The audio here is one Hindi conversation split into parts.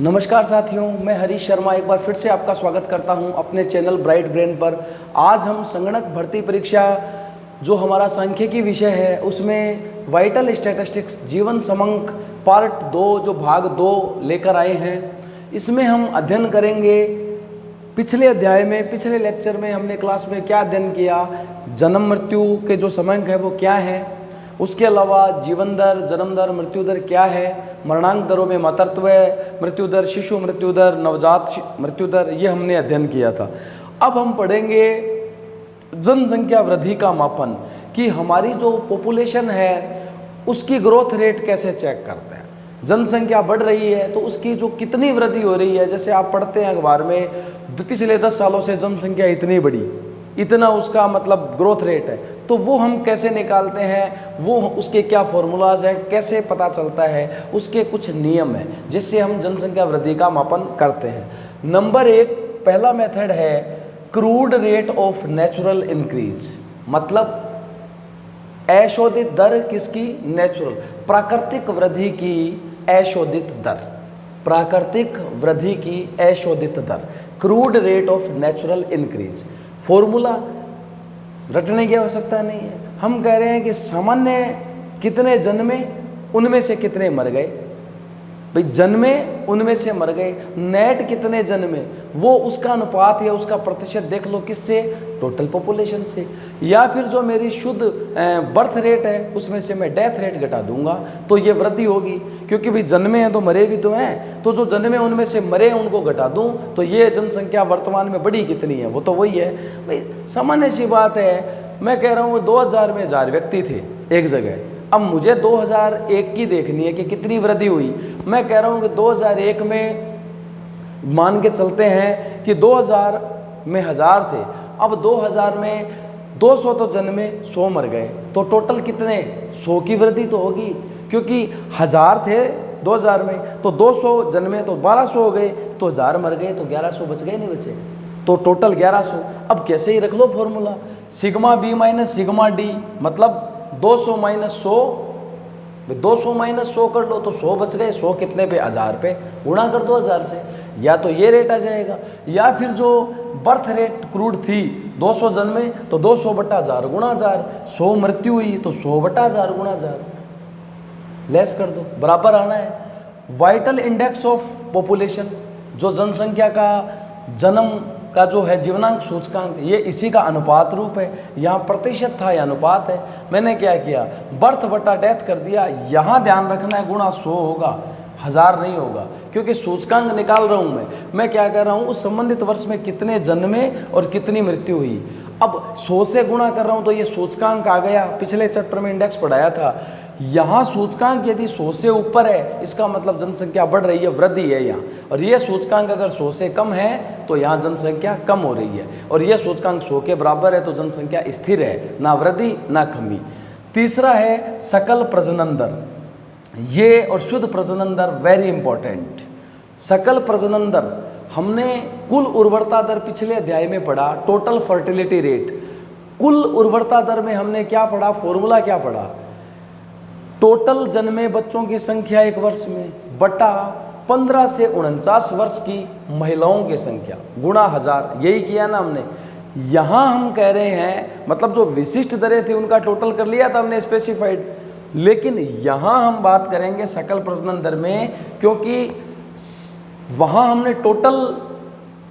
नमस्कार साथियों, मैं हरीश शर्मा एक बार फिर से आपका स्वागत करता हूं अपने चैनल ब्राइट ब्रेन पर। आज हम संगणक भर्ती परीक्षा जो हमारा सांख्यिकी विषय है उसमें वाइटल स्टैटिस्टिक्स जीवन समंक पार्ट 2 जो भाग 2 लेकर आए हैं। इसमें हम अध्ययन करेंगे पिछले अध्याय में, पिछले लेक्चर में हमने क्लास में क्या अध्ययन किया, जन्म मृत्यु के जो समंक है वो क्या है, उसके अलावा जीवन दर, जन्म दर, मृत्यु दर क्या है, मरणांक दरों में मातृत्व मृत्यु दर, शिशु मृत्यु दर, नवजात मृत्यु दर, ये हमने अध्ययन किया था। अब हम पढ़ेंगे जनसंख्या वृद्धि का मापन कि हमारी जो पॉपुलेशन है उसकी ग्रोथ रेट कैसे चेक करते हैं। जनसंख्या बढ़ रही है तो उसकी जो कितनी वृद्धि हो रही है, जैसे आप पढ़ते हैं अखबार में पिछले 10 सालों से जनसंख्या इतनी बढ़ी, इतना उसका मतलब ग्रोथ रेट है, तो वो हम कैसे निकालते हैं, वो उसके क्या फॉर्मूलाज हैं, कैसे पता चलता है, उसके कुछ नियम हैं जिससे हम जनसंख्या वृद्धि का मापन करते हैं। नंबर 1 पहला मेथड है crude rate of natural increase, मतलब अशोधित दर किसकी, नेचुरल, प्राकृतिक वृद्धि की अशोधित दर, प्राकृतिक वृद्धि की अशोधित दर, crude rate of natural increase. Formula रटने की आवश्यकता नहीं है, हम कह रहे हैं कि सामान्य कितने जन्मे उनमें से कितने मर गए, भाई जन्मे उनमें से मर गए, नेट कितने जन्मे वो उसका अनुपात या उसका प्रतिशत देख लो किससे, टोटल पॉपुलेशन से, या फिर जो मेरी शुद्ध बर्थ रेट है उसमें से मैं डेथ रेट घटा दूंगा तो ये वृद्धि होगी, क्योंकि भाई जन्मे हैं तो मरे भी तो हैं, तो जो जन्मे उनमें से मरे उनको घटा दूं तो ये जनसंख्या वर्तमान में बढ़ी कितनी है, वो तो वही है। भाई सामान्य सी बात है, मैं कह रहा हूँ 2000 में 1000 व्यक्ति थे एक जगह, अब मुझे 2001 की देखनी है कि कितनी वृद्धि हुई। मैं कह रहा हूँ कि 2001 में मान के चलते हैं कि 2000 में 1000 थे, अब 2000 में 200 तो जन्मे, 100 मर गए, तो टोटल कितने, 100 की वृद्धि तो होगी, क्योंकि 1000 थे 2000 में, तो 200 जन्मे तो 1200 हो गए, तो 1000 मर गए तो 1100 बच गए, नहीं बचे, तो टोटल 1100। अब कैसे ही रख लो formula, sigma B minus sigma D, मतलब 200 माइनस 100, 200 माइनस 100 कर लो तो 100 बच गए, 100 कितने पे, 1000 पे, गुणा कर दो 1000 से, या तो ये रेट आ जाएगा, या फिर जो बर्थ रेट क्रूड थी 200 जन्मे तो 200 बटा 1000 गुणा 1000, 100 मृत्यु हुई तो 100 बटा 1000 गुणा 1000, लेस कर दो, बराबर आना है। वाइटल इंडेक्स ऑफ पॉपुलेशन, जो जनसंख्या का जन्म का जो है जीवनांक सूचकांक, ये इसी का अनुपात रूप है, यहाँ प्रतिशत था, यह अनुपात है। मैंने क्या किया, बर्थ बटा डेथ कर दिया, यहाँ ध्यान रखना है गुणा 100 होगा, 1000 नहीं होगा, क्योंकि सूचकांक निकाल रहा हूँ मैं क्या कर रहा हूँ, उस संबंधित वर्ष में कितने जन्मे और कितनी मृत्यु हुई। अब 100 से गुणा कर रहा हूँ तो ये सूचकांक आ गया, पिछले चैप्टर में इंडेक्स पढ़ाया था। यहाँ सूचकांक यदि 100 से ऊपर है इसका मतलब जनसंख्या बढ़ रही है, वृद्धि है यहाँ, और ये सूचकांक अगर 100 से कम है तो यहाँ जनसंख्या कम हो रही है, और ये सूचकांक 100 के बराबर है तो जनसंख्या स्थिर है, ना वृद्धि ना कमी। तीसरा है सकल प्रजनन दर, ये और शुद्ध प्रजनन दर वेरी इंपॉर्टेंट। सकल प्रजनन दर, हमने कुल उर्वरता दर पिछले अध्याय में पढ़ा, टोटल फर्टिलिटी रेट। कुल उर्वरता दर में हमने क्या पढ़ा, फॉर्मूला क्या पढ़ा, टोटल जन्मे बच्चों की संख्या एक वर्ष में बटा 15 से 49 वर्ष की महिलाओं की संख्या गुणा 1000, यही किया ना हमने। यहाँ हम कह रहे हैं, मतलब जो विशिष्ट दरें थी उनका टोटल कर लिया था हमने स्पेसिफाइड, लेकिन यहाँ हम बात करेंगे सकल प्रजनन दर में, क्योंकि वहाँ हमने टोटल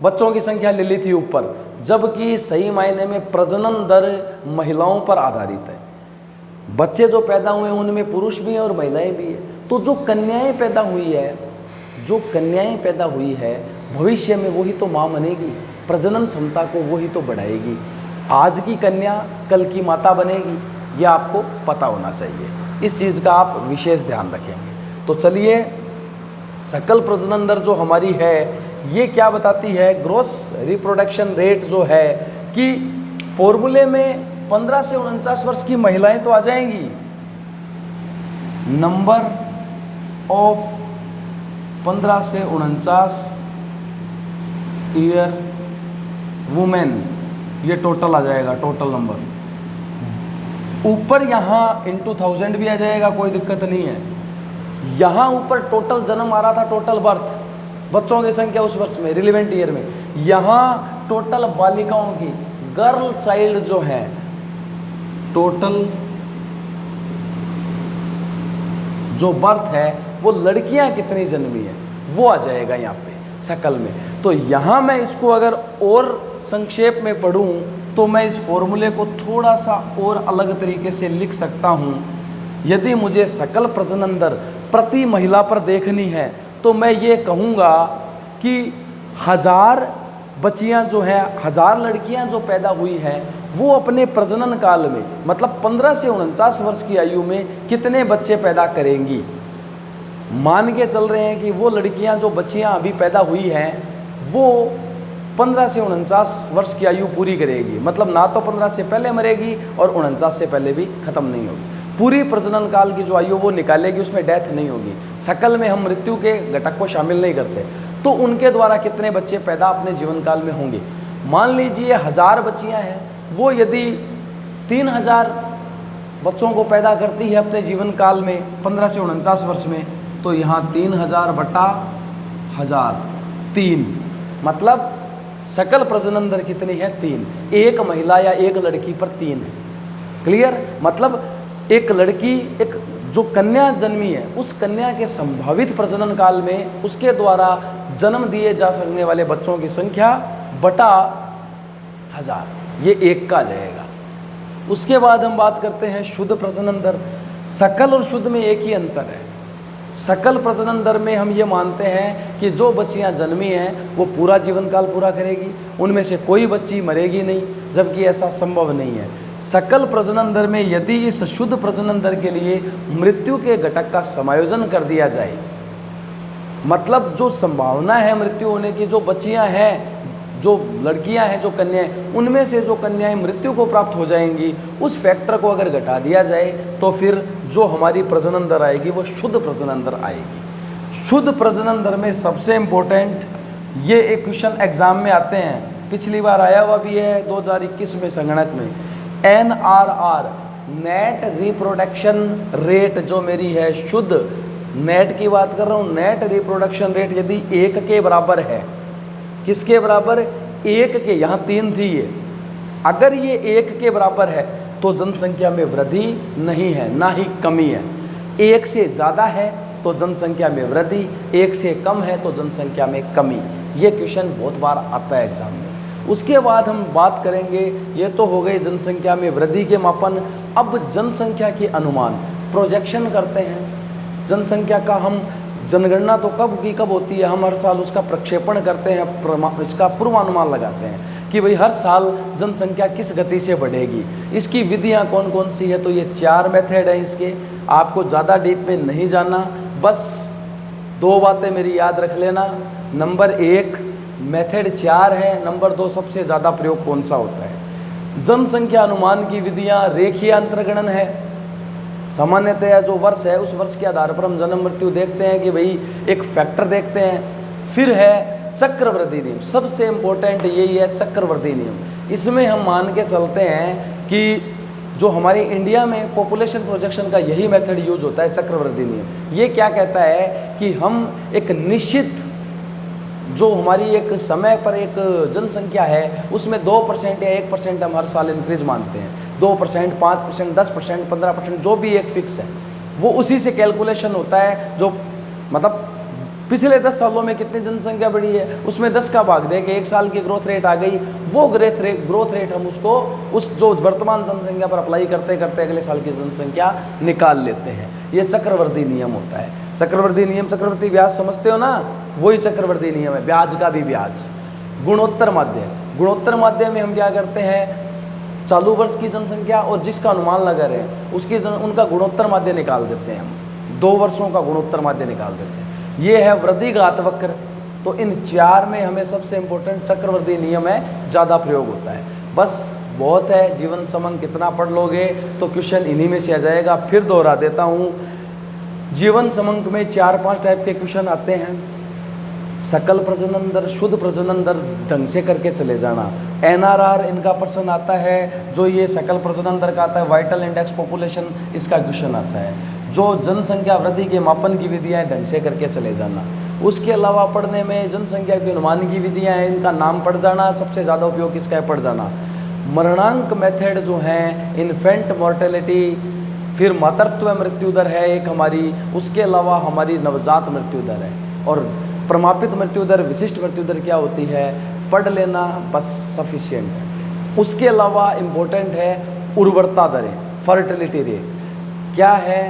बच्चों की संख्या ले ली थी ऊपर, जबकि सही मायने में प्रजनन दर महिलाओं पर आधारित है। बच्चे जो पैदा हुए हैं उनमें पुरुष भी हैं और महिलाएं भी हैं, तो जो कन्याएं पैदा हुई है, जो कन्याएं पैदा हुई है भविष्य में वही तो माँ बनेगी, प्रजनन क्षमता को वही तो बढ़ाएगी। आज की कन्या कल की माता बनेगी, यह आपको पता होना चाहिए, इस चीज़ का आप विशेष ध्यान रखेंगे। तो चलिए, सकल प्रजनन दर जो हमारी है ये क्या बताती है, ग्रोस रिप्रोडक्शन रेट जो है, कि फॉर्मूले में 15 से 49 वर्ष की महिलाएं तो आ जाएंगी, नंबर ऑफ 15 से 49 ईयर वुमेन, ये टोटल आ जाएगा, टोटल नंबर। ऊपर यहाँ इंटू 1000 भी आ जाएगा, कोई दिक्कत नहीं है। यहाँ ऊपर टोटल जन्म आ रहा था, टोटल बर्थ, बच्चों की संख्या उस वर्ष में, रिलेवेंट ईयर में। यहाँ टोटल बालिकाओं की, गर्ल चाइल्ड जो है, टोटल जो बर्थ है वो लड़कियां कितनी जन्मी है वो आ जाएगा यहाँ पे शकल में। तो यहाँ मैं इसको अगर और संक्षेप में पढ़ूँ तो मैं इस फॉर्मूले को थोड़ा सा और अलग तरीके से लिख सकता हूँ। यदि मुझे सकल प्रजनन दर प्रति महिला पर देखनी है तो मैं ये कहूँगा कि 1000 बच्चियाँ जो हैं, 1000 लड़कियाँ जो पैदा हुई हैं वो अपने प्रजनन काल में, मतलब 15 से 49 वर्ष की आयु में कितने बच्चे पैदा करेंगी। मान के चल रहे हैं कि वो लड़कियां जो बच्चियां अभी पैदा हुई हैं वो 15 से 49 वर्ष की आयु पूरी करेगी, मतलब ना तो 15 से पहले मरेगी और 49 से पहले भी ख़त्म नहीं होगी। पूरी प्रजनन काल की जो आयु वो निकालेगी, उसमें डेथ नहीं होगी। शकल में हम मृत्यु के घटक को शामिल नहीं करते। तो उनके द्वारा कितने बच्चे पैदा अपने जीवन काल में होंगे। मान लीजिए 1000 बच्चियाँ हैं, वो यदि 3000 बच्चों को पैदा करती है अपने जीवन काल में 15 से 49 वर्ष में, तो यहाँ 3000 बटा 1000, 3, मतलब सकल प्रजनन दर कितनी है, 3। एक महिला या एक लड़की पर 3 है। क्लियर, मतलब एक लड़की, एक जो कन्या जन्मी है उस कन्या के संभावित प्रजनन काल में उसके द्वारा जन्म दिए जा सकने वाले बच्चों की संख्या बटा 1000, ये 1 का आ जाएगा। उसके बाद हम बात करते हैं शुद्ध प्रजनन दर। सकल और शुद्ध में एक ही अंतर है। सकल प्रजनन दर में हम ये मानते हैं कि जो बच्चियां जन्मी हैं वो पूरा जीवन काल पूरा करेगी, उनमें से कोई बच्ची मरेगी नहीं, जबकि ऐसा संभव नहीं है। सकल प्रजनन दर में यदि इस शुद्ध प्रजनन दर के लिए मृत्यु के घटक का समायोजन कर दिया जाए, मतलब जो संभावना है मृत्यु होने की, जो बच्चियां हैं, जो लड़कियां हैं, जो कन्याएं, उनमें से जो कन्याएं मृत्यु को प्राप्त हो जाएंगी, उस फैक्टर को अगर घटा दिया जाए तो फिर जो हमारी प्रजनन दर आएगी वो शुद्ध प्रजनन दर आएगी। शुद्ध प्रजनन दर में सबसे इम्पोर्टेंट ये एक क्वेश्चन एग्जाम में आते हैं, पिछली बार आया हुआ भी है 2021 में संगणक में। NRR, नेट रिप्रोडक्शन रेट जो मेरी है, शुद्ध नेट की बात कर रहा हूँ, नेट रिप्रोडक्शन रेट यदि 1 के बराबर है, किसके बराबर, 1 के, यहाँ 3 थी ये, अगर ये 1 के बराबर है तो जनसंख्या में वृद्धि नहीं है, ना ही कमी है। 1 से ज़्यादा है तो जनसंख्या में वृद्धि, 1 से कम है तो जनसंख्या में कमी। ये क्वेश्चन बहुत बार आता है एग्जाम में। उसके बाद हम बात करेंगे, ये तो हो गई जनसंख्या में वृद्धि के मापन। अब जनसंख्या के अनुमान, प्रोजेक्शन करते हैं जनसंख्या का। हम जनगणना तो कब की कब होती है, हम हर साल उसका प्रक्षेपण करते हैं, इसका पूर्वानुमान लगाते हैं कि भाई हर साल जनसंख्या किस गति से बढ़ेगी। इसकी विधियां कौन कौन सी है, तो ये 4 मेथड हैं इसके। आपको ज़्यादा डीप में नहीं जाना, बस 2 बातें मेरी याद रख लेना। नंबर 1 मेथड 4 है, नंबर 2 सबसे ज़्यादा प्रयोग कौन सा होता है। जनसंख्या अनुमान की विधियाँ रेखीय अंतर्गणन है, सामान्यतः जो वर्ष है उस वर्ष के आधार पर हम जन्म मृत्यु देखते हैं कि भाई एक फैक्टर देखते हैं। फिर है चक्रवृद्धि नियम, सबसे इम्पोर्टेंट यही है चक्रवृद्धि नियम। इसमें हम मान के चलते हैं कि जो हमारे इंडिया में पॉपुलेशन प्रोजेक्शन का यही मेथड यूज होता है, चक्रवृद्धि नियम। ये क्या कहता है कि हम एक निश्चित जो हमारी एक समय पर एक जनसंख्या है उसमें 2% या 1% हम हर साल इंक्रीज मानते हैं। 2%, 5%, 10%, 15%, जो भी एक फिक्स है वो उसी से कैलकुलेशन होता है। जो मतलब पिछले 10 सालों में कितनी जनसंख्या बढ़ी है उसमें 10 का भाग दे के 1 साल की ग्रोथ रेट आ गई, वो ग्रोथ रेट हम उसको उस जो वर्तमान जनसंख्या पर अप्लाई करते करते अगले साल की जनसंख्या निकाल लेते हैं। ये चक्रवृद्धि नियम होता है। चक्रवृद्धि नियम, चक्रवृद्धि ब्याज समझते हो ना, वही चक्रवृद्धि नियम है। ब्याज का भी ब्याज। गुणोत्तर माध्य, गुणोत्तर माध्य में हम क्या करते हैं, चालू वर्ष की जनसंख्या और जिसका अनुमान लगा रहे हैं उसकी उनका गुणोत्तर माध्य निकाल देते हैं हम, 2 वर्षों का गुणोत्तर माध्य निकाल देते हैं। ये है वृद्धिघात वक्र। तो इन 4 में हमें सबसे इम्पोर्टेंट चक्रवृद्धि नियम है, ज़्यादा प्रयोग होता है। बस बहुत है, जीवन समंग कितना पढ़ लोगे तो क्वेश्चन इन्हीं में से आ जाएगा। फिर दोहरा देता हूँ, जीवन समंग में 4-5 टाइप के क्वेश्चन आते हैं। सकल प्रजनन दर, शुद्ध प्रजनन दर ढंग से करके चले जाना। NRR इनका प्रश्न आता है, जो ये सकल प्रजनन दर का आता है। वाइटल इंडेक्स पॉपुलेशन, इसका क्वेश्चन आता है। जो जनसंख्या वृद्धि के मापन की विधियाँ ढंग से करके चले जाना। उसके अलावा पढ़ने में जनसंख्या की अनुमानकी विधियाँ हैं, इनका नाम पढ़ जाना, सबसे ज़्यादा उपयोग किसका है, पढ़ जाना। मरणांक मेथड जो हैं, इन्फेंट मोर्टेलिटी, फिर मातृत्व मृत्यु दर है एक हमारी, उसके अलावा हमारी नवजात मृत्यु दर है, और प्रमापित मृत्यु दर, विशिष्ट मृत्यु दर क्या होती है, पढ़ लेना बस सफिशिएंट है। उसके अलावा इम्पोर्टेंट है उर्वरता दरें, फर्टिलिटी रेट क्या है,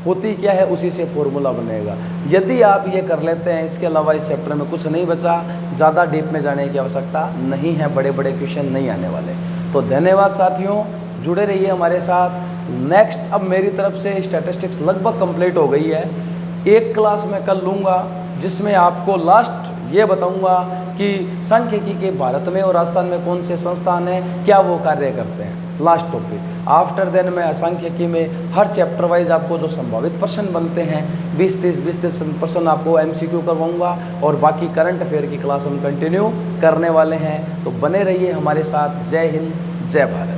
होती क्या है, उसी से फॉर्मूला बनेगा। यदि आप ये कर लेते हैं, इसके अलावा इस चैप्टर में कुछ नहीं बचा, ज़्यादा डीप में जाने की आवश्यकता नहीं है, बड़े बड़े क्वेश्चन नहीं आने वाले। तो धन्यवाद साथियों, जुड़े रहिए हमारे साथ। नेक्स्ट अब मेरी तरफ से स्टैटिस्टिक्स लगभग कंप्लीट हो गई है, एक क्लास मैं कल लूँगा जिसमें आपको लास्ट ये बताऊँगा कि सांख्यिकी के भारत में और राजस्थान में कौन से संस्थान हैं, क्या वो कार्य करते हैं, लास्ट टॉपिक। आफ्टर देन मैं सांख्यिकी में हर चैप्टर वाइज आपको जो संभावित प्रश्न बनते हैं 20-30 प्रश्न आपको MCQ करवाऊंगा, और बाकी करंट अफेयर की क्लास हम कंटिन्यू करने वाले हैं। तो बने रहिए हमारे साथ। जय हिंद, जय भारत।